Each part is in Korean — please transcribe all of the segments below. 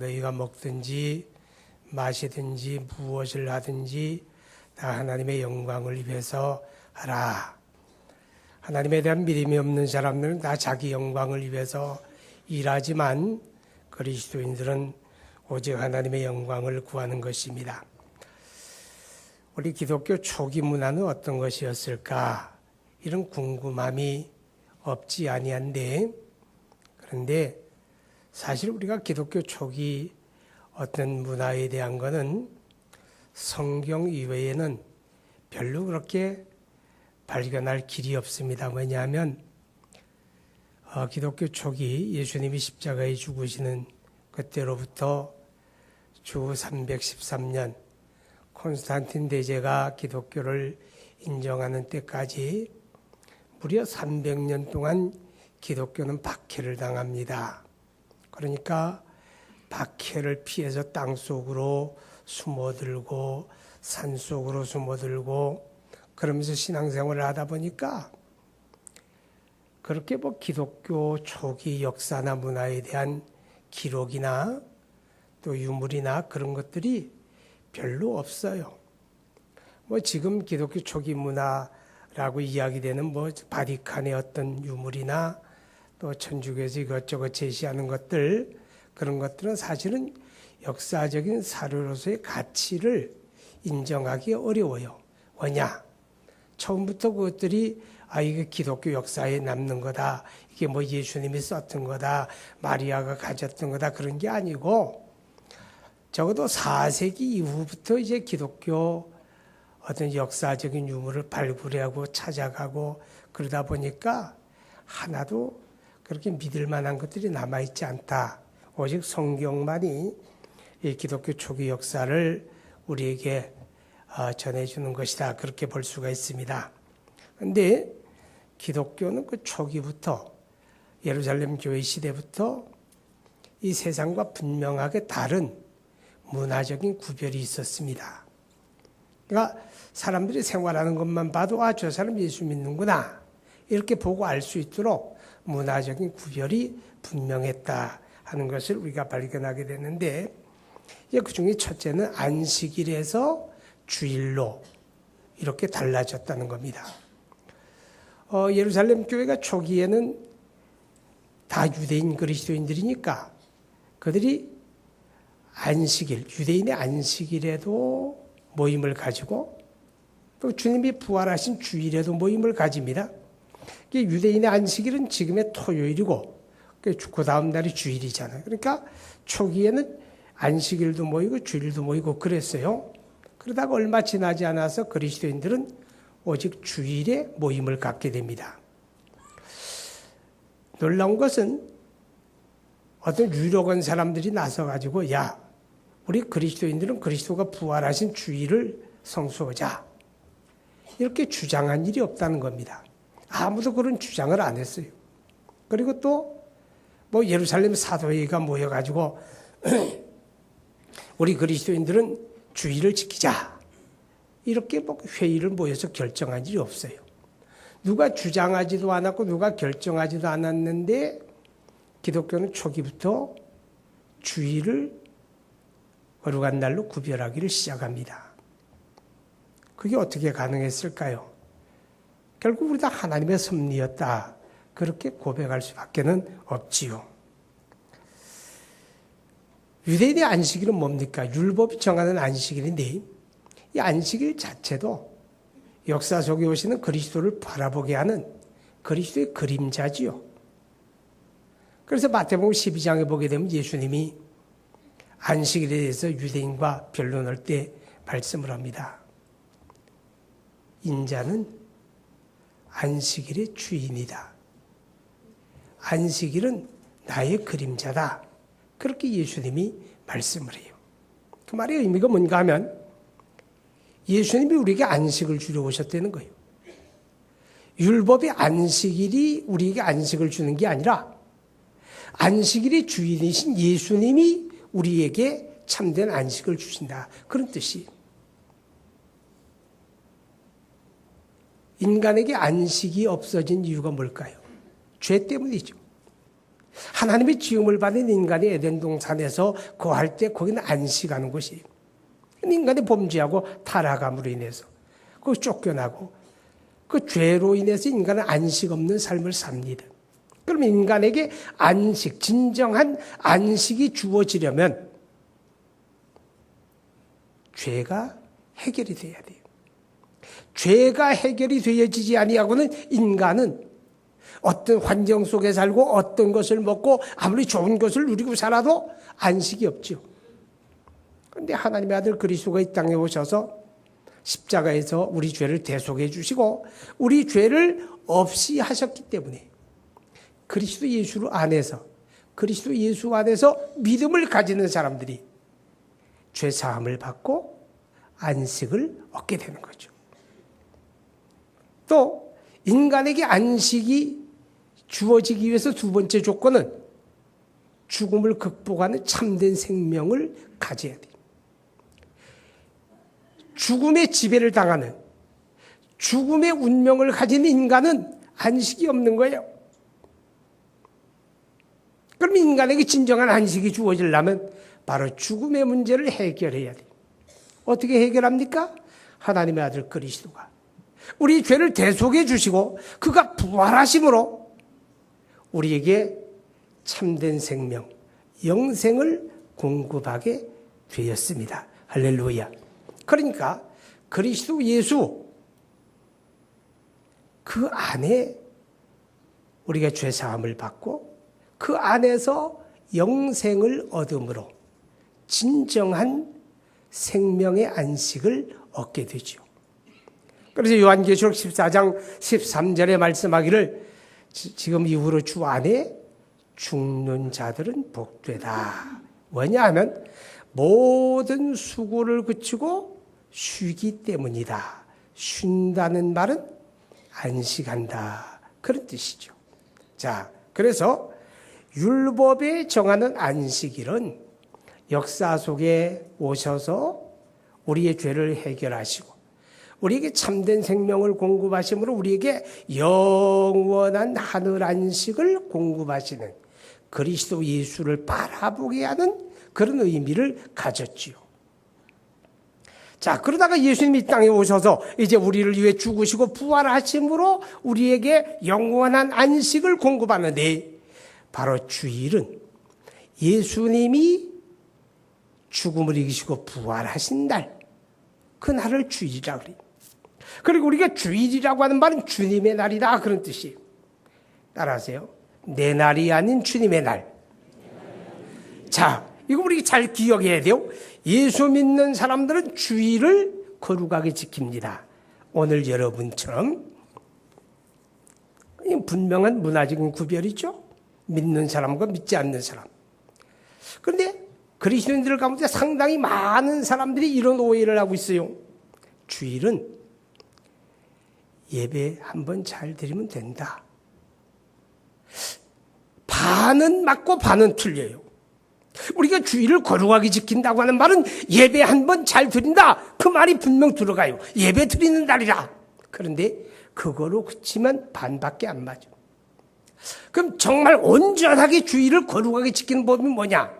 너희가 먹든지 마시든지 무엇을 하든지 다 하나님의 영광을 위해서 하라. 하나님에 대한 믿음이 없는 사람들은 다 자기 영광을 위해서 일하지만 그리스도인들은 오직 하나님의 영광을 구하는 것입니다. 우리 기독교 초기 문화는 어떤 것이었을까? 이런 궁금함이 없지 아니한데, 그런데 사실 우리가 기독교 초기 어떤 문화에 대한 것은 성경 이외에는 별로 그렇게 발견할 길이 없습니다. 왜냐하면 기독교 초기 예수님이 십자가에 죽으시는 그때로부터 주 313년 콘스탄틴 대제가 기독교를 인정하는 때까지 무려 300년 동안 기독교는 박해를 당합니다. 그러니까 박해를 피해서 땅속으로 숨어들고 산속으로 숨어들고 그러면서 신앙생활을 하다 보니까 그렇게 기독교 초기 역사나 문화에 대한 기록이나 또 유물이나 그런 것들이 별로 없어요. 지금 기독교 초기 문화라고 이야기되는 바티칸의 어떤 유물이나 또 천주교에서 이것저것 제시하는 것들, 그런 것들은 사실은 역사적인 사료로서의 가치를 인정하기 어려워요. 왜냐? 처음부터 그것들이 이게 기독교 역사에 남는 거다. 이게 예수님이 썼던 거다. 마리아가 가졌던 거다. 그런 게 아니고 적어도 4세기 이후부터 이제 기독교 어떤 역사적인 유물을 발굴하고 찾아가고 그러다 보니까 하나도 그렇게 믿을 만한 것들이 남아있지 않다. 오직 성경만이 이 기독교 초기 역사를 우리에게 전해주는 것이다. 그렇게 볼 수가 있습니다. 그런데 기독교는 그 초기부터 예루살렘 교회 시대부터 이 세상과 분명하게 다른 문화적인 구별이 있었습니다. 그러니까 사람들이 생활하는 것만 봐도 저 사람 예수 믿는구나 이렇게 보고 알 수 있도록 문화적인 구별이 분명했다 하는 것을 우리가 발견하게 되는데, 그 중에 첫째는 안식일에서 주일로 이렇게 달라졌다는 겁니다. 예루살렘 교회가 초기에는 다 유대인 그리스도인들이니까 그들이 안식일, 유대인의 안식일에도 모임을 가지고 또 주님이 부활하신 주일에도 모임을 가집니다. 유대인의 안식일은 지금의 토요일이고 그 다음 날이 주일이잖아요. 그러니까 초기에는 안식일도 모이고 주일도 모이고 그랬어요. 그러다가 얼마 지나지 않아서 그리스도인들은 오직 주일에 모임을 갖게 됩니다. 놀라운 것은 어떤 유력한 사람들이 나서가지고 우리 그리스도인들은 그리스도가 부활하신 주일을 성수하자 이렇게 주장한 일이 없다는 겁니다. 아무도 그런 주장을 안 했어요. 그리고 또 예루살렘 사도회의가 모여가지고 우리 그리스도인들은 주일을 지키자 이렇게 회의를 모여서 결정한 일이 없어요. 누가 주장하지도 않았고 누가 결정하지도 않았는데 기독교는 초기부터 주일을 거룩한 날로 구별하기를 시작합니다. 그게 어떻게 가능했을까요? 결국 우리 다 하나님의 섭리였다. 그렇게 고백할 수밖에는 없지요. 유대인의 안식일은 뭡니까? 율법이 정하는 안식일인데 이 안식일 자체도 역사 속에 오시는 그리스도를 바라보게 하는 그리스도의 그림자지요. 그래서 마태복음 12장에 보게 되면 예수님이 안식일에 대해서 유대인과 변론할 때 말씀을 합니다. 인자는 안식일의 주인이다. 안식일은 나의 그림자다. 그렇게 예수님이 말씀을 해요. 그 말의 의미가 뭔가 하면 예수님이 우리에게 안식을 주려 오셨다는 거예요. 율법의 안식일이 우리에게 안식을 주는 게 아니라 안식일의 주인이신 예수님이 우리에게 참된 안식을 주신다. 그런 뜻이. 인간에게 안식이 없어진 이유가 뭘까요? 죄 때문이죠. 하나님의 지음을 받은 인간이 에덴 동산에서 거할 때 거기는 안식하는 곳이에요. 인간이 범죄하고 타락함으로 인해서 그 쫓겨나고 그 죄로 인해서 인간은 안식 없는 삶을 삽니다. 그럼 인간에게 안식, 진정한 안식이 주어지려면 죄가 해결이 돼야 돼요. 죄가 해결이 되어지지 아니하고는 인간은 어떤 환경 속에 살고 어떤 것을 먹고 아무리 좋은 것을 누리고 살아도 안식이 없죠. 그런데 하나님의 아들 그리스도가 이 땅에 오셔서 십자가에서 우리 죄를 대속해 주시고 우리 죄를 없이 하셨기 때문에 그리스도 예수 안에서 믿음을 가지는 사람들이 죄 사함을 받고 안식을 얻게 되는 거죠. 또 인간에게 안식이 주어지기 위해서 두 번째 조건은 죽음을 극복하는 참된 생명을 가져야 돼요. 죽음의 지배를 당하는 죽음의 운명을 가진 인간은 안식이 없는 거예요. 그럼 인간에게 진정한 안식이 주어지려면 바로 죽음의 문제를 해결해야 돼요. 어떻게 해결합니까? 하나님의 아들 그리스도가 우리 죄를 대속해 주시고 그가 부활하심으로 우리에게 참된 생명, 영생을 공급하게 되었습니다. 할렐루야. 그러니까 그리스도 예수 그 안에 우리가 죄 사함을 받고 그 안에서 영생을 얻음으로 진정한 생명의 안식을 얻게 되죠. 그래서 요한계시록 14장 13절에 말씀하기를 지금 이후로 주 안에 죽는 자들은 복되다. 왜냐하면 모든 수고를 그치고 쉬기 때문이다. 쉰다는 말은 안식한다. 그런 뜻이죠. 자, 그래서 율법에 정하는 안식일은 역사 속에 오셔서 우리의 죄를 해결하시고 우리에게 참된 생명을 공급하심으로 우리에게 영원한 하늘 안식을 공급하시는 그리스도 예수를 바라보게 하는 그런 의미를 가졌지요. 자, 그러다가 예수님이 이 땅에 오셔서 이제 우리를 위해 죽으시고 부활하심으로 우리에게 영원한 안식을 공급하는데 바로 주일은 예수님이 죽음을 이기시고 부활하신 날, 그 날을 주일이라고 그래요. 그리고 우리가 주일이라고 하는 말은 주님의 날이다 그런 뜻이에요. 따라하세요. 내 날이 아닌 주님의 날. 자, 이거 우리 잘 기억해야 돼요. 예수 믿는 사람들은 주일을 거룩하게 지킵니다. 오늘 여러분처럼 분명한 문화적인 구별이죠. 믿는 사람과 믿지 않는 사람. 그런데 그리스도인들 가운데 상당히 많은 사람들이 이런 오해를 하고 있어요. 주일은 예배 한번 잘 드리면 된다. 반은 맞고 반은 틀려요. 우리가 주일을 거룩하게 지킨다고 하는 말은 예배 한번 잘 드린다. 그 말이 분명 들어가요. 예배 드리는 날이라. 그런데 그거로 그치면 반밖에 안 맞아. 그럼 정말 온전하게 주일을 거룩하게 지키는 법이 뭐냐?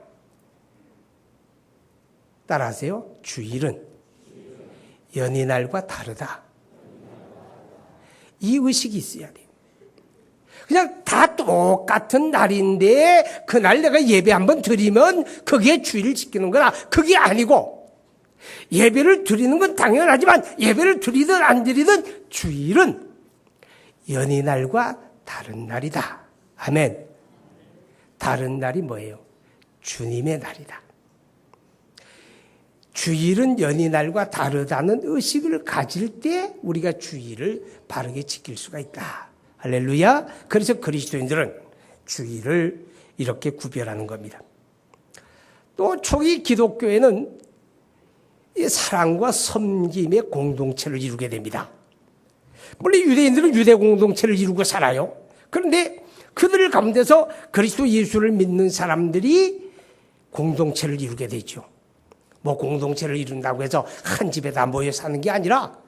따라하세요. 주일은 연인날과 다르다. 이 의식이 있어야 돼요. 그냥 다 똑같은 날인데 그날 내가 예배 한번 드리면 그게 주일을 지키는 거다. 그게 아니고 예배를 드리는 건 당연하지만 예배를 드리든 안 드리든 주일은 연인날과 다른 날이다. 아멘. 다른 날이 뭐예요? 주님의 날이다. 주일은 연인날과 다르다는 의식을 가질 때 우리가 주일을 바르게 지킬 수가 있다. 할렐루야. 그래서 그리스도인들은 주일을 이렇게 구별하는 겁니다. 또 초기 기독교에는 사랑과 섬김의 공동체를 이루게 됩니다. 물론 유대인들은 유대 공동체를 이루고 살아요. 그런데 그들 가운데서 그리스도 예수를 믿는 사람들이 공동체를 이루게 되죠. 뭐 공동체를 이룬다고 해서 한 집에 다 모여 사는 게 아니라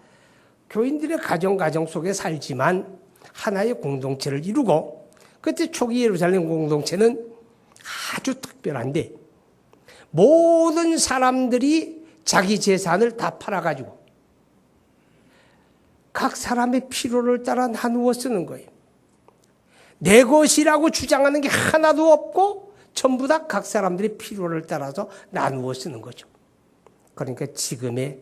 교인들의 가정 속에 살지만 하나의 공동체를 이루고 그때 초기 예루살렘 공동체는 아주 특별한데 모든 사람들이 자기 재산을 다 팔아가지고 각 사람의 필요를 따라 나누어 쓰는 거예요. 내 것이라고 주장하는 게 하나도 없고 전부 다 각 사람들의 필요를 따라서 나누어 쓰는 거죠. 그러니까 지금의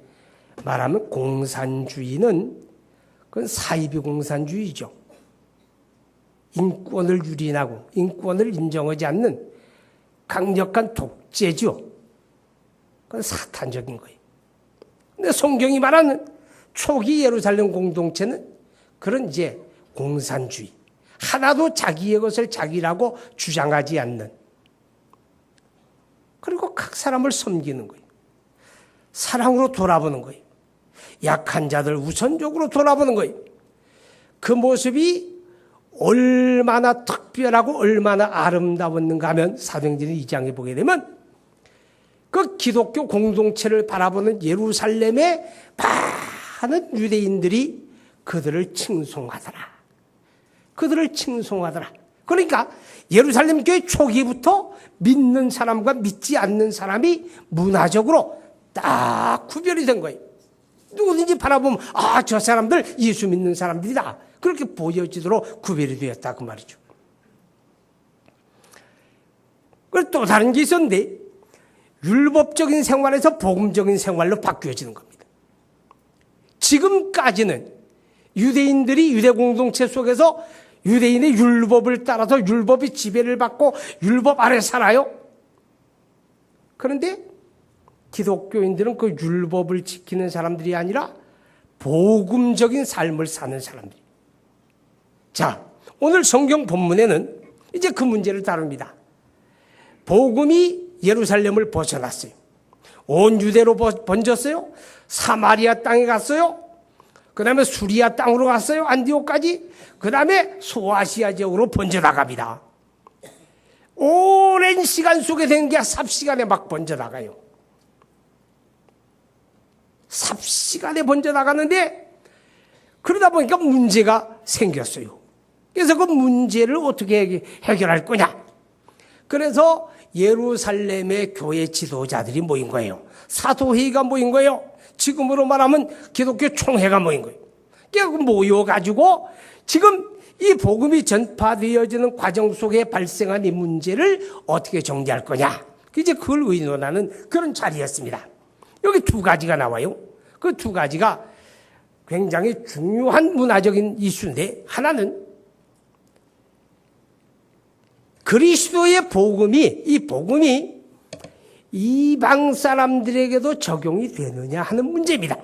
말하면 공산주의는 그건 사이비 공산주의죠. 인권을 유린하고 인권을 인정하지 않는 강력한 독재죠. 그건 사탄적인 거예요. 근데 성경이 말하는 초기 예루살렘 공동체는 그런 이제 공산주의. 하나도 자기의 것을 자기라고 주장하지 않는. 그리고 각 사람을 섬기는 거예요. 사랑으로 돌아보는 거예요. 약한 자들 우선적으로 돌아보는 거예요. 그 모습이 얼마나 특별하고 얼마나 아름다웠는가 하면 사도행전 2장에 보게 되면 그 기독교 공동체를 바라보는 예루살렘의 많은 유대인들이 그들을 칭송하더라. 그들을 칭송하더라. 그러니까 예루살렘 교회 초기부터 믿는 사람과 믿지 않는 사람이 문화적으로 딱 구별이 된 거예요. 누구든지 바라보면 저 사람들 예수 믿는 사람들이다. 그렇게 보여지도록 구별이 되었다 그 말이죠. 그리고 또 다른 게 있었는데 율법적인 생활에서 복음적인 생활로 바뀌어지는 겁니다. 지금까지는 유대인들이 유대 공동체 속에서 유대인의 율법을 따라서 율법의 지배를 받고 율법 아래 살아요. 그런데 기독교인들은 그 율법을 지키는 사람들이 아니라 복음적인 삶을 사는 사람들. 자, 오늘 성경 본문에는 이제 그 문제를 다룹니다. 복음이 예루살렘을 벗어났어요. 온 유대로 번졌어요. 사마리아 땅에 갔어요. 그 다음에 수리아 땅으로 갔어요. 안디옥까지. 그 다음에 소아시아 지역으로 번져나갑니다. 오랜 시간 속에 된 게 삽시간에 막 번져나가요. 삽시간에 번져나가는데 그러다 보니까 문제가 생겼어요. 그래서 그 문제를 어떻게 해결할 거냐. 그래서 예루살렘의 교회 지도자들이 모인 거예요. 사도회의가 모인 거예요. 지금으로 말하면 기독교 총회가 모인 거예요. 그래서 모여가지고 지금 이 복음이 전파되어지는 과정 속에 발생한 이 문제를 어떻게 정리할 거냐. 이제 그걸 의논하는 그런 자리였습니다. 여기 두 가지가 나와요. 그 두 가지가 굉장히 중요한 문화적인 이슈인데 하나는 그리스도의 복음이 이 복음이 이방 사람들에게도 적용이 되느냐 하는 문제입니다.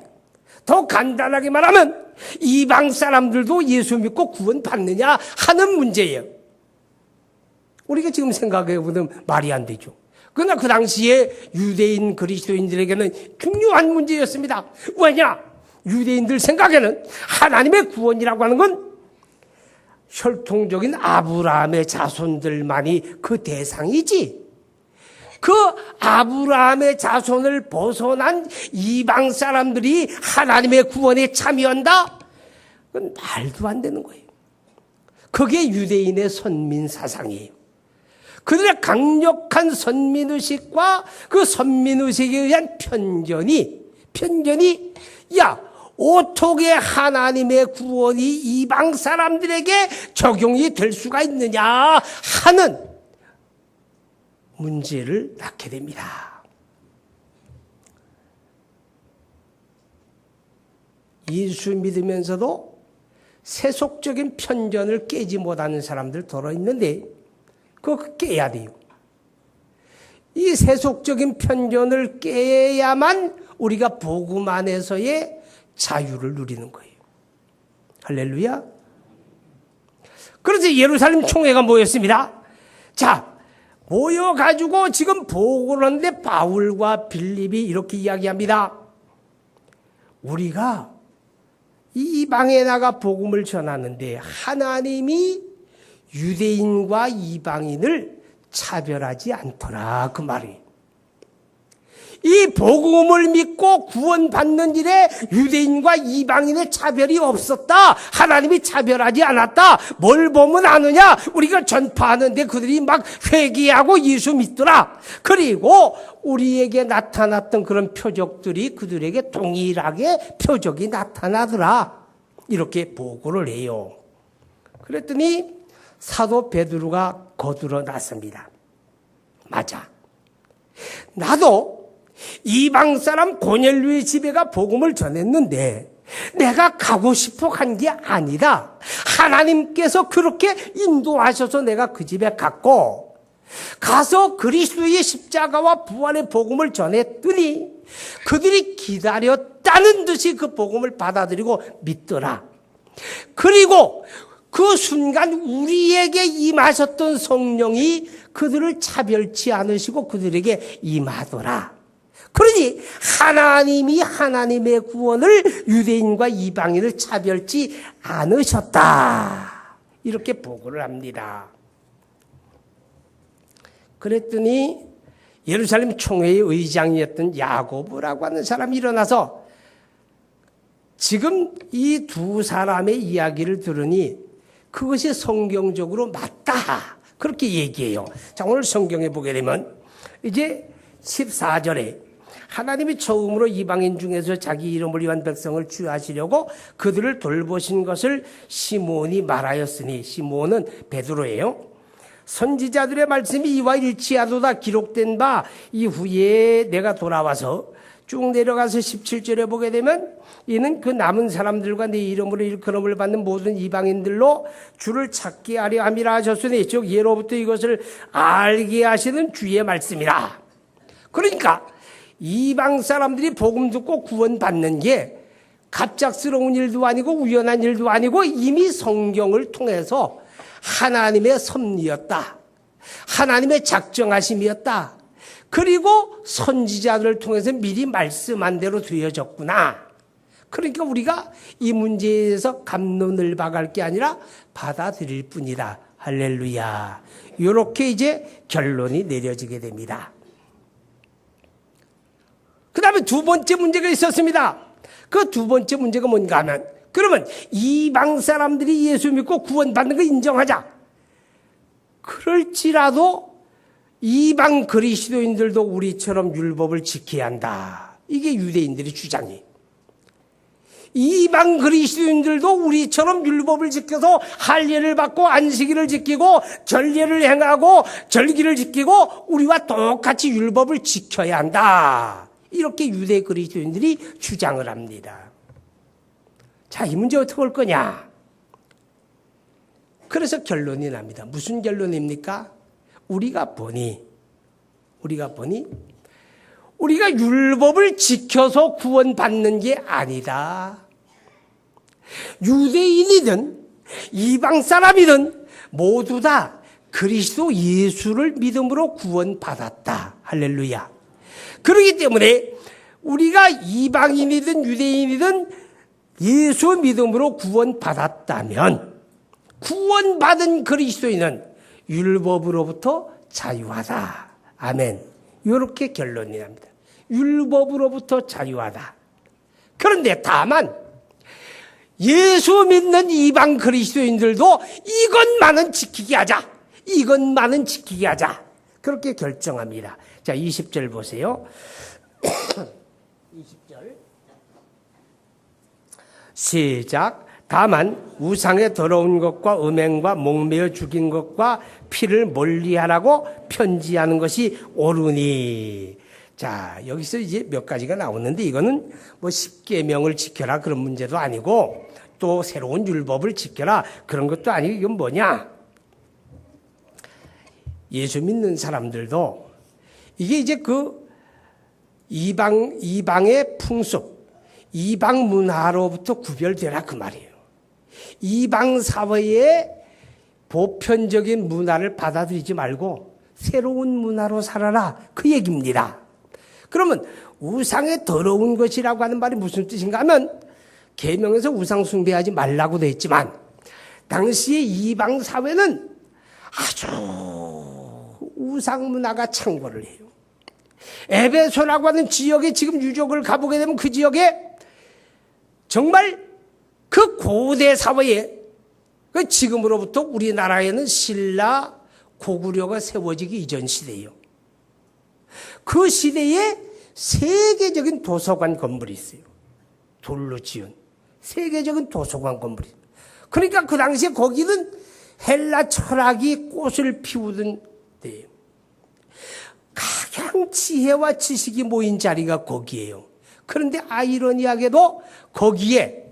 더 간단하게 말하면 이방 사람들도 예수 믿고 구원 받느냐 하는 문제예요. 우리가 지금 생각해보면 말이 안 되죠. 그러나 그 당시에 유대인 그리스도인들에게는 중요한 문제였습니다. 왜냐? 유대인들 생각에는 하나님의 구원이라고 하는 건 혈통적인 아브라함의 자손들만이 그 대상이지. 그 아브라함의 자손을 벗어난 이방 사람들이 하나님의 구원에 참여한다? 그건 말도 안 되는 거예요. 그게 유대인의 선민 사상이에요. 그들의 강력한 선민의식과 그 선민의식에 의한 편견이 야, 어떻게 하나님의 구원이 이방 사람들에게 적용이 될 수가 있느냐 하는 문제를 낳게 됩니다. 예수 믿으면서도 세속적인 편견을 깨지 못하는 사람들 더러 있는데 그거 깨야 돼요. 이 세속적인 편견을 깨야만 우리가 복음 안에서의 자유를 누리는 거예요. 할렐루야. 그래서 예루살렘 총회가 모였습니다. 자, 모여가지고 지금 보고를 하는데 바울과 빌립이 이렇게 이야기합니다. 우리가 이방에 나가 복음을 전하는데 하나님이 유대인과 이방인을 차별하지 않더라 그 말이에요. 이 복음을 믿고 구원받는 일에 유대인과 이방인의 차별이 없었다. 하나님이 차별하지 않았다. 뭘 보면 아느냐? 우리가 전파하는데 그들이 막 회개하고 예수 믿더라. 그리고 우리에게 나타났던 그런 표적들이 그들에게 동일하게 표적이 나타나더라. 이렇게 보고를 해요. 그랬더니 사도 베드로가 거들어 놨습니다. 맞아. 나도 이방 사람 고넬료의 집에 가 복음을 전했는데 내가 가고 싶어 간 게 아니다. 하나님께서 그렇게 인도하셔서 내가 그 집에 갔고 가서 그리스도의 십자가와 부활의 복음을 전했더니 그들이 기다렸다는 듯이 그 복음을 받아들이고 믿더라. 그리고 그 순간 우리에게 임하셨던 성령이 그들을 차별치 않으시고 그들에게 임하더라. 그러니 하나님이 하나님의 구원을 유대인과 이방인을 차별치 않으셨다. 이렇게 보고를 합니다. 그랬더니 예루살렘 총회의 의장이었던 야고보라고 하는 사람이 일어나서 지금 이 두 사람의 이야기를 들으니 그것이 성경적으로 맞다. 그렇게 얘기해요. 자, 오늘 성경에 보게 되면 이제 14절에 하나님이 처음으로 이방인 중에서 자기 이름을 위한 백성을 취하시려고 그들을 돌보신 것을 시몬이 말하였으니, 시몬은 베드로예요. 선지자들의 말씀이 이와 일치하도다 기록된 바 이후에 내가 돌아와서 쭉 내려가서 17절에 보게 되면 이는 그 남은 사람들과 내 이름으로 일컬음을 받는 모든 이방인들로 주를 찾게 하려 함이라 하셨으니, 즉 예로부터 이것을 알게 하시는 주의 말씀이라. 그러니까 이방 사람들이 복음 듣고 구원받는 게 갑작스러운 일도 아니고 우연한 일도 아니고 이미 성경을 통해서 하나님의 섭리였다. 하나님의 작정하심이었다. 그리고 선지자들을 통해서 미리 말씀한 대로 되어졌구나. 그러니까 우리가 이 문제에 대해서 갑론을박할 게 아니라 받아들일 뿐이다. 할렐루야. 이렇게 이제 결론이 내려지게 됩니다. 그 다음에 두 번째 문제가 있었습니다. 그 두 번째 문제가 뭔가 하면, 그러면 이방 사람들이 예수 믿고 구원받는 거 인정하자. 그럴지라도 이방 그리스도인들도 우리처럼 율법을 지켜야 한다. 이게 유대인들의 주장이에요. 이방 그리스도인들도 우리처럼 율법을 지켜서 할례를 받고 안식일을 지키고 전례를 행하고 절기를 지키고 우리와 똑같이 율법을 지켜야 한다. 이렇게 유대 그리스도인들이 주장을 합니다. 자, 이 문제 어떻게 할 거냐? 그래서 결론이 납니다. 무슨 결론입니까? 우리가 보니 우리가 율법을 지켜서 구원받는 게 아니다. 유대인이든 이방 사람이든 모두 다 그리스도 예수를 믿음으로 구원받았다. 할렐루야. 그렇기 때문에 우리가 이방인이든 유대인이든 예수 믿음으로 구원받았다면 구원받은 그리스도인은 율법으로부터 자유하다. 아멘. 이렇게 결론이 납니다. 율법으로부터 자유하다. 그런데 다만 예수 믿는 이방 그리스도인들도 이것만은 지키게 하자. 이것만은 지키게 하자. 그렇게 결정합니다. 자, 20절 보세요. 20절. 시작. 다만 우상의 더러운 것과 음행과 목매어 죽인 것과 피를 멀리하라고 편지하는 것이 옳으니. 자, 여기서 이제 몇 가지가 나오는데 이거는 뭐 십계명을 지켜라 그런 문제도 아니고 또 새로운 율법을 지켜라 그런 것도 아니고 이건 뭐냐? 예수 믿는 사람들도 이게 이제 그 이방의 풍습, 이방 문화로부터 구별되라 그 말이에요. 이방 사회의 보편적인 문화를 받아들이지 말고 새로운 문화로 살아라 그 얘기입니다. 그러면 우상의 더러운 것이라고 하는 말이 무슨 뜻인가 하면 계명에서 우상 숭배하지 말라고 되어 있지만 당시의 이방 사회는 아주 우상 문화가 창궐을 해요. 에베소라고 하는 지역에 지금 유적을 가보게 되면 그 지역에 정말 그 고대 사회에 지금으로부터 우리나라에는 신라 고구려가 세워지기 이전 시대예요. 그 시대에 세계적인 도서관 건물이 있어요. 돌로 지은 세계적인 도서관 건물이 있어요. 그러니까 그 당시에 거기는 헬라 철학이 꽃을 피우던 때예요. 가장 지혜와 지식이 모인 자리가 거기예요. 그런데 아이러니하게도 거기에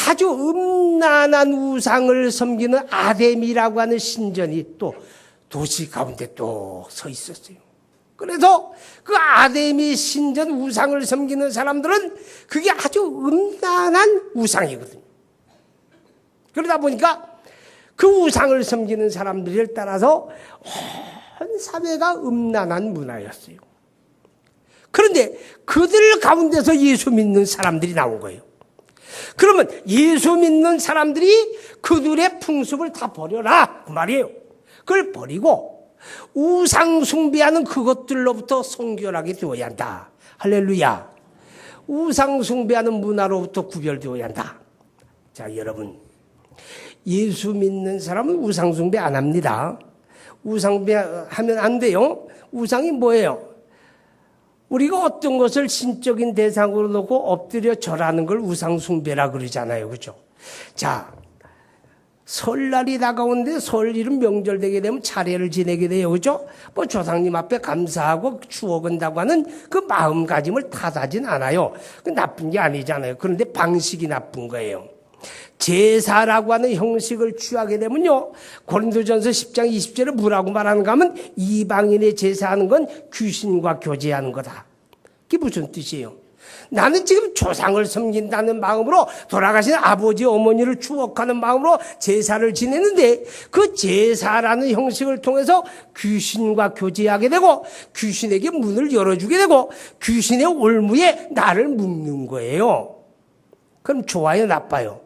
아주 음란한 우상을 섬기는 아데미라고 하는 신전이 또 도시 가운데 또 서 있었어요. 그래서 그 아데미 신전 우상을 섬기는 사람들은 그게 아주 음란한 우상이거든요. 그러다 보니까 그 우상을 섬기는 사람들을 따라서 온 사회가 음란한 문화였어요. 그런데 그들 가운데서 예수 믿는 사람들이 나온 거예요. 그러면 예수 믿는 사람들이 그들의 풍습을 다 버려라 그 말이에요. 그걸 버리고 우상 숭배하는 그것들로부터 성결하게 되어야 한다. 할렐루야. 우상 숭배하는 문화로부터 구별되어야 한다. 자, 여러분, 예수 믿는 사람은 우상 숭배 안 합니다. 우상 숭배하면 안 돼요. 우상이 뭐예요? 우리가 어떤 것을 신적인 대상으로 놓고 엎드려 절하는 걸 우상숭배라 그러잖아요. 그죠? 자, 설날이 다가오는데 설일은 명절 되게 되면 차례를 지내게 돼요. 그죠? 뭐 조상님 앞에 감사하고 추억한다고 하는 그 마음가짐을 탓하진 않아요. 그 나쁜 게 아니잖아요. 그런데 방식이 나쁜 거예요. 제사라고 하는 형식을 취하게 되면요. 고린도전서 10장 20절에 뭐라고 말하는가 하면 이방인의 제사하는 건 귀신과 교제하는 거다. 그게 무슨 뜻이에요? 나는 지금 조상을 섬긴다는 마음으로 돌아가신 아버지 어머니를 추억하는 마음으로 제사를 지내는데 그 제사라는 형식을 통해서 귀신과 교제하게 되고 귀신에게 문을 열어주게 되고 귀신의 올무에 나를 묶는 거예요. 그럼 좋아요, 나빠요?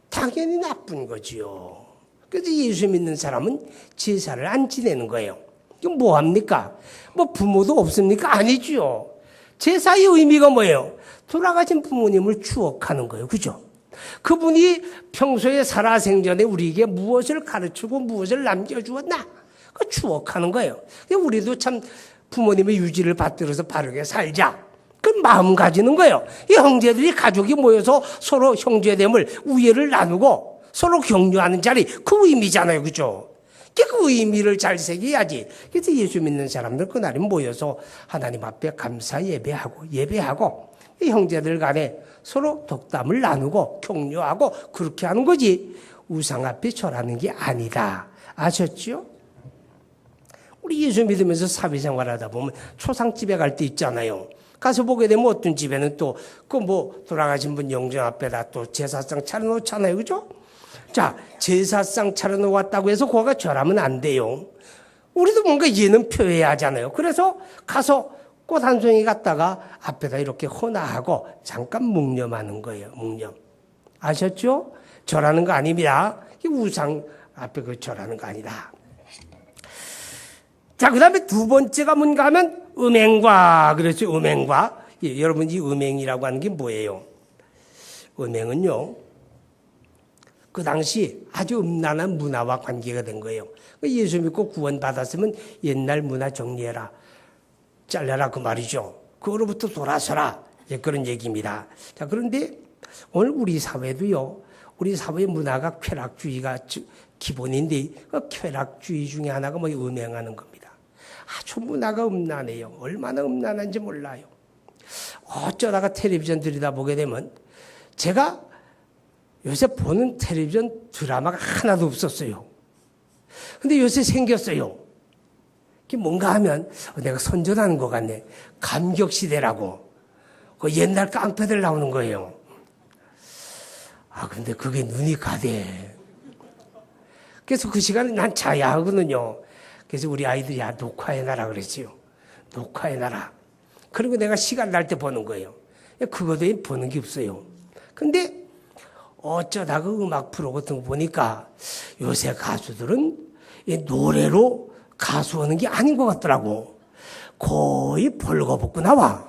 당연히 나쁜 거지요. 그래서 예수 믿는 사람은 제사를 안 지내는 거예요. 그럼 뭐 합니까? 뭐 부모도 없습니까? 아니죠. 제사의 의미가 뭐예요? 돌아가신 부모님을 추억하는 거예요. 그죠? 그분이 평소에 살아생전에 우리에게 무엇을 가르치고 무엇을 남겨주었나? 그 추억하는 거예요. 우리도 참 부모님의 유지를 받들어서 바르게 살자. 그 마음 가지는 거예요. 이 형제들이 가족이 모여서 서로 형제됨을 우애를 나누고 서로 격려하는 자리, 그 의미잖아요. 그죠? 그 의미를 잘 새겨야지. 그래서 예수 믿는 사람들 그날에 모여서 하나님 앞에 감사 예배하고 이 형제들 간에 서로 덕담을 나누고 격려하고 그렇게 하는 거지. 우상 앞에 절하는 게 아니다. 아셨죠? 우리 예수 믿으면서 사회생활 하다 보면 초상집에 갈 때 있잖아요. 가서 보게 되면 어떤 집에는 또 그 뭐 돌아가신 분 영정 앞에다 또 제사상 차려놓잖아요. 그죠? 자, 제사상 차려놓았다고 해서 그거가 절하면 안 돼요. 우리도 뭔가 예는 표해야 하잖아요. 그래서 가서 꽃 한 송이 갖다가 앞에다 이렇게 헌화하고 잠깐 묵념하는 거예요. 묵념. 아셨죠? 절하는 거 아닙니다. 우상 앞에 그 절하는 거 아니다. 자, 그 다음에 두 번째가 뭔가 하면 음행과, 그렇죠. 음행과. 예, 여러분, 이 음행이라고 하는 게 뭐예요? 음행은요, 그 당시 아주 음란한 문화와 관계가 된 거예요. 예수 믿고 구원받았으면 옛날 문화 정리해라. 잘라라 그 말이죠. 그거로부터 돌아서라. 예, 그런 얘기입니다. 자, 그런데 오늘 우리 사회도요, 우리 사회 문화가 쾌락주의가 기본인데 그 쾌락주의 중에 하나가 뭐 음행하는 겁니다. 아주 문화가 음란해요. 얼마나 음란한지 몰라요. 어쩌다가 텔레비전 들여다보게 되면 제가 요새 보는 텔레비전 드라마가 하나도 없었어요. 근데 요새 생겼어요. 그게 뭔가 하면 내가 선전하는 것 같네. 감격시대라고. 그 옛날 깡패들 나오는 거예요. 아, 근데 그게 눈이 가대. 그래서 그 시간에 난 자야 하거든요. 그래서 우리 아이들이 야, 녹화해놔라 그랬지요. 녹화해놔라. 그리고 내가 시간 날 때 보는 거예요. 그거도 보는 게 없어요. 근데 어쩌다가 음악 프로 같은 거 보니까 요새 가수들은 노래로 가수하는 게 아닌 것 같더라고. 거의 벌거벗고 나와.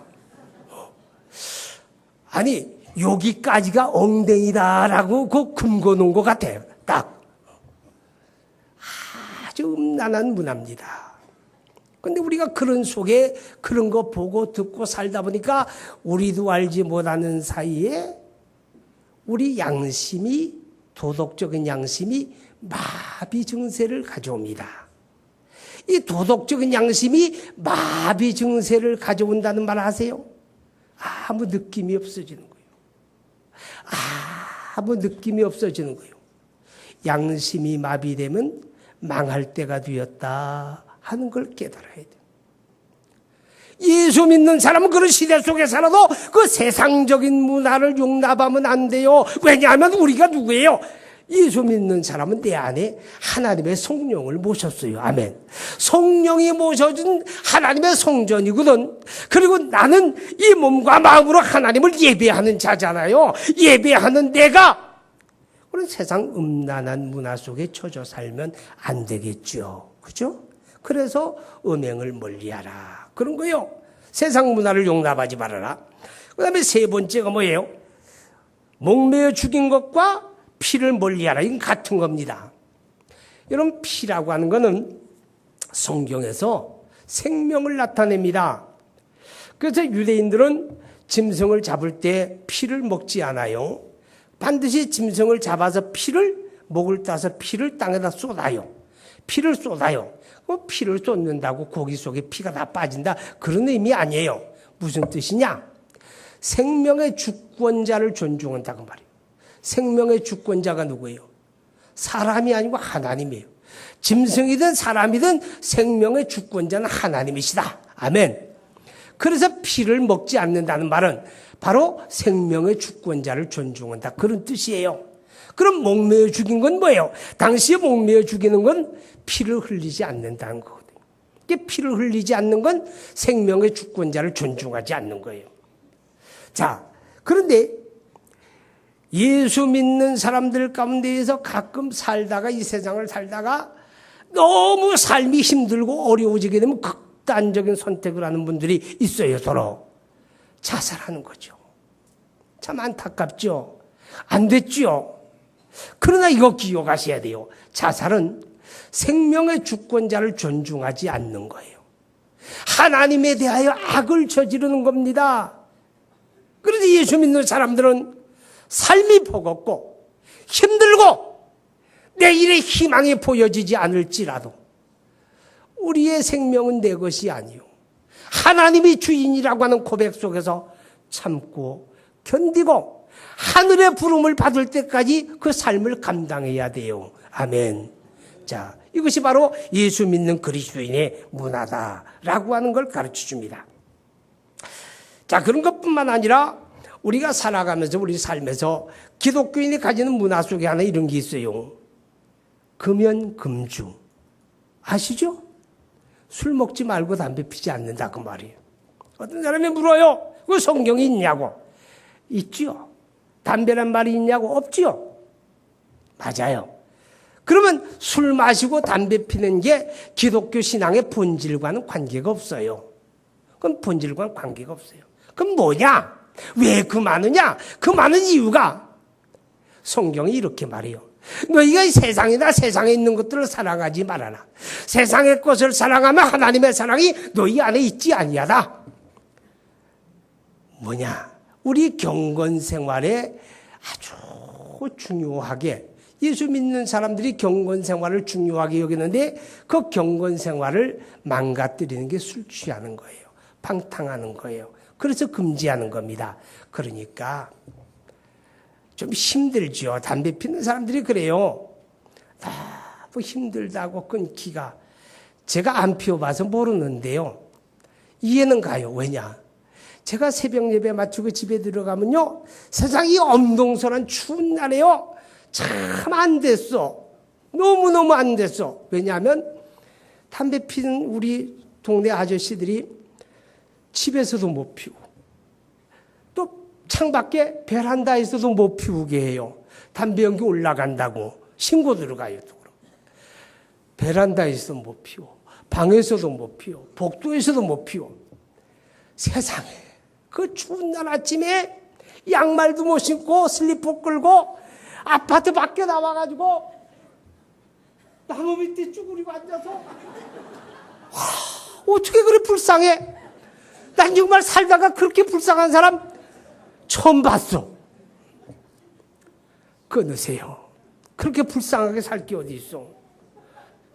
아니, 여기까지가 엉덩이다라고 그 금고 놓은 것 같아요. 딱. 아주 음란한 문화입니다. 근데 우리가 그런 속에 그런 거 보고 듣고 살다 보니까 우리도 알지 못하는 사이에 우리 양심이, 도덕적인 양심이 마비 증세를 가져옵니다. 이 도덕적인 양심이 마비 증세를 가져온다는 말 아세요? 아무 느낌이 없어지는 거예요. 아무 느낌이 없어지는 거예요. 양심이 마비되면 망할 때가 되었다 하는 걸 깨달아야 돼요. 예수 믿는 사람은 그런 시대 속에 살아도 그 세상적인 문화를 용납하면 안 돼요. 왜냐하면 우리가 누구예요? 예수 믿는 사람은 내 안에 하나님의 성령을 모셨어요. 아멘. 성령이 모셔준 하나님의 성전이거든. 그리고 나는 이 몸과 마음으로 하나님을 예배하는 자잖아요. 예배하는 내가 그런 세상 음란한 문화 속에 처져 살면 안 되겠죠. 그죠? 그래서 음행을 멀리하라. 그런 거요. 세상 문화를 용납하지 말아라. 그 다음에 세 번째가 뭐예요? 목매어 죽인 것과 피를 멀리하라. 이건 같은 겁니다. 여러분, 피라고 하는 것은 성경에서 생명을 나타냅니다. 그래서 유대인들은 짐승을 잡을 때 피를 먹지 않아요. 반드시 짐승을 잡아서 피를, 목을 따서 피를 땅에다 쏟아요. 피를 쏟아요. 피를 쏟는다고 고기 속에 피가 다 빠진다, 그런 의미 아니에요. 무슨 뜻이냐? 생명의 주권자를 존중한다고 말이에요. 생명의 주권자가 누구예요? 사람이 아니고 하나님이에요. 짐승이든 사람이든 생명의 주권자는 하나님이시다. 아멘. 그래서 피를 먹지 않는다는 말은 바로 생명의 주권자를 존중한다, 그런 뜻이에요. 그럼 목매어 죽인 건 뭐예요? 당시에 목매어 죽이는 건 피를 흘리지 않는다는 거거든요. 피를 흘리지 않는 건 생명의 주권자를 존중하지 않는 거예요. 자, 그런데 예수 믿는 사람들 가운데에서 가끔 살다가, 이 세상을 살다가 너무 삶이 힘들고 어려워지게 되면 극단적인 선택을 하는 분들이 있어요. 서로 자살하는 거죠. 참 안타깝죠. 안 됐죠. 그러나 이거 기억하셔야 돼요. 자살은 생명의 주권자를 존중하지 않는 거예요. 하나님에 대하여 악을 저지르는 겁니다. 그래서 예수 믿는 사람들은 삶이 버겁고 힘들고 내일의 희망이 보여지지 않을지라도 우리의 생명은 내 것이 아니요, 하나님이 주인이라고 하는 고백 속에서 참고 견디고 하늘의 부름을 받을 때까지 그 삶을 감당해야 돼요. 아멘. 자, 이것이 바로 예수 믿는 그리스도인의 문화다라고 하는 걸 가르쳐 줍니다. 자, 그런 것뿐만 아니라 우리가 살아가면서 우리 삶에서 기독교인이 가지는 문화 속에 하나 이런 게 있어요. 금연 금주. 아시죠? 술 먹지 말고 담배 피지 않는다, 그 말이에요. 어떤 사람이 물어요. 그 성경이 있냐고. 있지요. 담배란 말이 있냐고. 없지요. 맞아요. 그러면 술 마시고 담배 피는 게 기독교 신앙의 본질과는 관계가 없어요. 그건 본질과는 관계가 없어요. 그럼 뭐냐? 왜 그 많으냐? 그 많은 이유가 성경이 이렇게 말해요. 너희가 이 세상이나 세상에 있는 것들을 사랑하지 말아라. 세상의 것을 사랑하면 하나님의 사랑이 너희 안에 있지 아니하다. 뭐냐? 우리 경건 생활에 아주 중요하게, 예수 믿는 사람들이 경건 생활을 중요하게 여기는데 그 경건 생활을 망가뜨리는 게 술 취하는 거예요. 방탕하는 거예요. 그래서 금지하는 겁니다. 그러니까 좀 힘들죠. 담배 피는 사람들이 그래요. 너무 힘들다고 끊기가. 제가 안 피워봐서 모르는데요. 이해는 가요. 왜냐? 제가 새벽 예배 마치고 집에 들어가면요, 세상이 엄동설한 추운 날에요, 참 안 됐어. 너무너무 안 됐어. 왜냐하면 담배 피는 우리 동네 아저씨들이 집에서도 못 피우고 또 창밖에 베란다에서도 못 피우게 해요. 담배 연기 올라간다고 신고 들어가요. 또 베란다에서 못 피워. 방에서도 못 피워. 복도에서도 못 피워. 세상에 그 추운 날 아침에 양말도 못 신고 슬리퍼 끌고 아파트 밖에 나와가지고 나무 밑에 쭈그리고 앉아서 어떻게 그래 불쌍해. 난 정말 살다가 그렇게 불쌍한 사람 처음 봤어. 끊으세요. 그렇게 불쌍하게 살 게 어디 있어.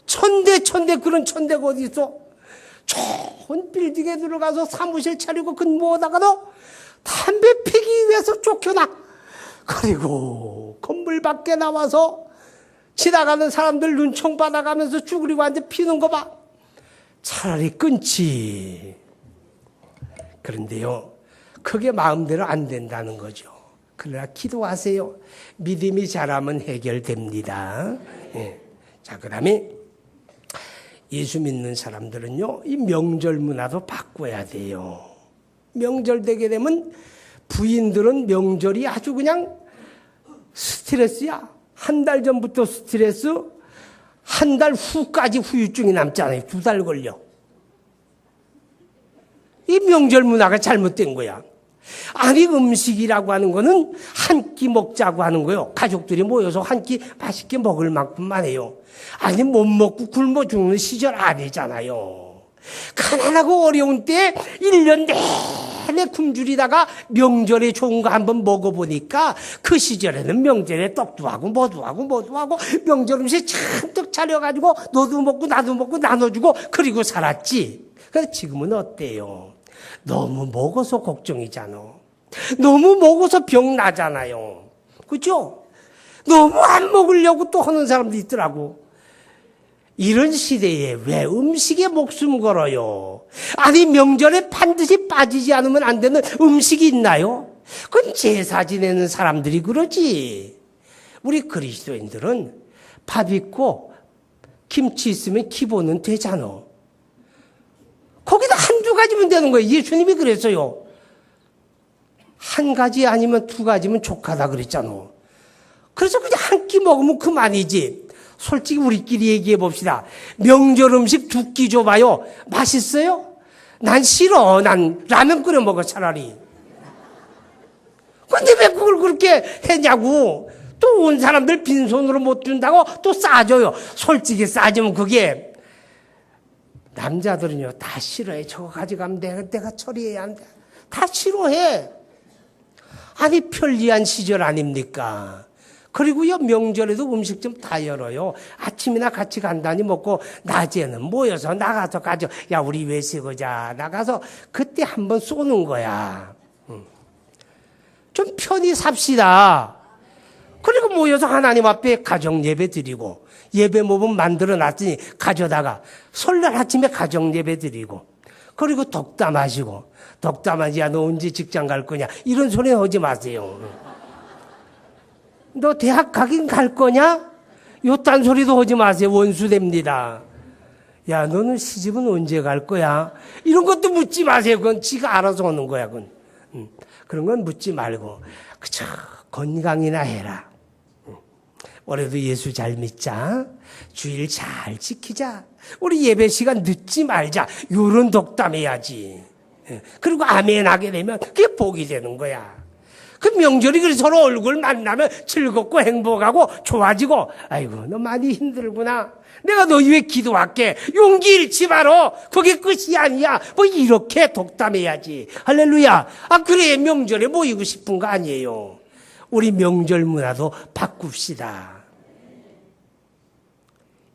천대 그런 천대가 어디 있어. 좋은 빌딩에 들어가서 사무실 차리고 근무하다가도 담배 피기 위해서 쫓겨나. 그리고 건물 밖에 나와서 지나가는 사람들 눈총 받아가면서 쭈그리고 앉아 피는 거 봐. 차라리 끊지. 그런데요, 그게 마음대로 안 된다는 거죠. 그러나 기도하세요. 믿음이 자라면 해결됩니다. 예. 자, 그 다음에 예수 믿는 사람들은요, 이 명절 문화도 바꿔야 돼요. 명절 되게 되면 부인들은 명절이 아주 그냥 스트레스야. 한 달 전부터 스트레스, 한 달 후까지 후유증이 남잖아요. 2달 걸려. 이 명절 문화가 잘못된 거야. 아니, 음식이라고 하는 거는 한 끼 먹자고 하는 거예요. 가족들이 모여서 한 끼 맛있게 먹을 만큼만 해요. 아니, 못 먹고 굶어 죽는 시절 아니잖아요. 가난하고 어려운 때 1년 내내 굶주리다가 명절에 좋은 거 한번 먹어보니까 그 시절에는 명절에 떡도 하고 뭐도 하고 명절 음식 잔뜩 차려가지고 너도 먹고 나도 먹고 나눠주고 그리고 살았지. 근데 지금은 어때요? 너무 먹어서 걱정이잖아. 너무 먹어서 병 나잖아요. 그렇죠? 너무 안 먹으려고 또 하는 사람도 있더라고. 이런 시대에 왜 음식에 목숨 걸어요? 아니, 명절에 반드시 빠지지 않으면 안 되는 음식이 있나요? 그건 제사 지내는 사람들이 그러지. 우리 그리스도인들은 밥 있고 김치 있으면 기본은 되잖아. 거기다 한두 가지면 되는 거예요. 예수님이 그랬어요. 한 가지 아니면 2가지면 족하다 그랬잖아. 그래서 그냥 한 끼 먹으면 그만이지. 솔직히 우리끼리 얘기해 봅시다. 명절 음식 2끼 줘봐요. 맛있어요? 난 싫어. 난 라면 끓여 먹어 차라리. 근데 왜 그걸 그렇게 했냐고. 또 온 사람들 빈손으로 못 준다고 또 싸줘요. 솔직히 싸주면 그게 남자들은요 다 싫어해. 저거 가져가면 내가 처리해야 한다. 다 싫어해. 아니, 편리한 시절 아닙니까? 그리고요, 명절에도 음식점 다 열어요. 아침이나 같이 간단히 먹고, 낮에는 모여서 나가서 가죠. 야, 우리 외식하자. 나가서 그때 한번 쏘는 거야. 좀 편히 삽시다. 그리고 모여서 하나님 앞에 가정 예배 드리고, 예배 모범 만들어 놨으니 가져다가 설날 아침에 가정 예배 드리고, 그리고 덕담하시고, 덕담하지, 야, 너 언제 직장 갈 거냐. 이런 소리 하지 마세요. 너 대학 가긴 갈 거냐? 요딴 소리도 하지 마세요. 원수 됩니다. 야, 너는 시집은 언제 갈 거야? 이런 것도 묻지 마세요. 그건 지가 알아서 오는 거야. 그건. 그런 건 묻지 말고 그저 건강이나 해라. 올해도 예수 잘 믿자. 주일 잘 지키자. 우리 예배 시간 늦지 말자. 요런 덕담해야지. 그리고 아멘 하게 되면 그게 복이 되는 거야. 그 명절이 그래서 서로 얼굴 만나면 즐겁고 행복하고 좋아지고, 아이고, 너 많이 힘들구나. 내가 너 위해 기도할게. 용기 잃지 마라. 그게 끝이 아니야. 뭐 이렇게 덕담해야지. 할렐루야. 아, 그래, 명절에 모이고 싶은 거 아니에요. 우리 명절 문화도 바꿉시다.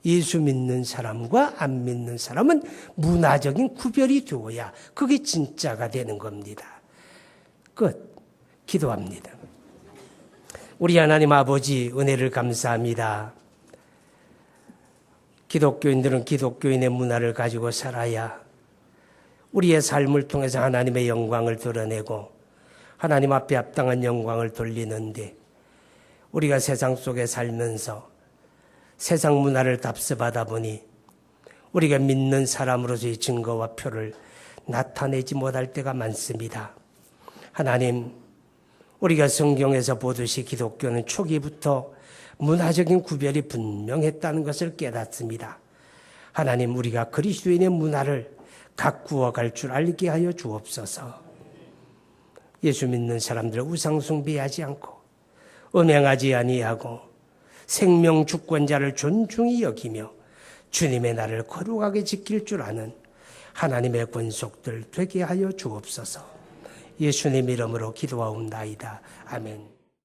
예수 믿는 사람과 안 믿는 사람은 문화적인 구별이 되어야 그게 진짜가 되는 겁니다. 끝. 기도합니다. 우리 하나님 아버지, 은혜를 감사합니다. 기독교인들은 기독교인의 문화를 가지고 살아야 우리의 삶을 통해서 하나님의 영광을 드러내고 하나님 앞에 합당한 영광을 돌리는데, 우리가 세상 속에 살면서 세상 문화를 답습하다 보니 우리가 믿는 사람으로서의 증거와 표를 나타내지 못할 때가 많습니다. 하나님, 우리가 성경에서 보듯이 기독교는 초기부터 문화적인 구별이 분명했다는 것을 깨닫습니다. 하나님, 우리가 그리스도인의 문화를 가꾸어 갈 줄 알게 하여 주옵소서. 예수 믿는 사람들을 우상 숭배하지 않고 음행하지 아니하고 생명 주권자를 존중히 여기며 주님의 날을 거룩하게 지킬 줄 아는 하나님의 권속들 되게 하여 주옵소서. 예수님 이름으로 기도하옵나이다. 아멘.